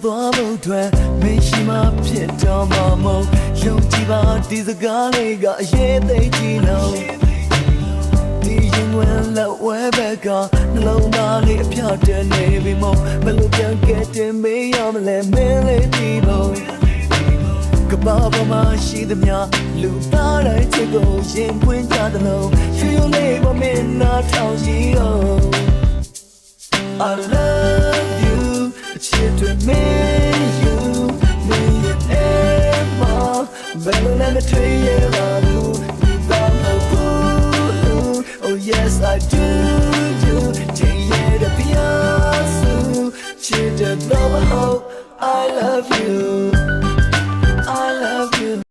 သွားဖို့အတွက်မင်းရှိမှဖြစ်တော့မှာမဟုတ်ယုံကြည်ပါဒီစကားလေးကအရေးသိကြည့်လို့ဒီရင်ဝင်လက်ဝဲဘက်ကနှလုံးသားလေးအပြတ်တည်းနေပြီမို့ဘယ်လိုပြန်ကဲတင်မေးရမလဲမင်းလေးဒီလို့ကဘာပေါ်မှာရှိသမျှလူသားတိုင်းချစ်ကိုရင်ပွင့်ကြတယ်လို့ရွှေရုံလေးပေါ်မင်းနာထောင်ကြည့်တော့ I love you it's here to meet you me and Emma better than the tree oh yes I do take it up your soul cheer the love I love you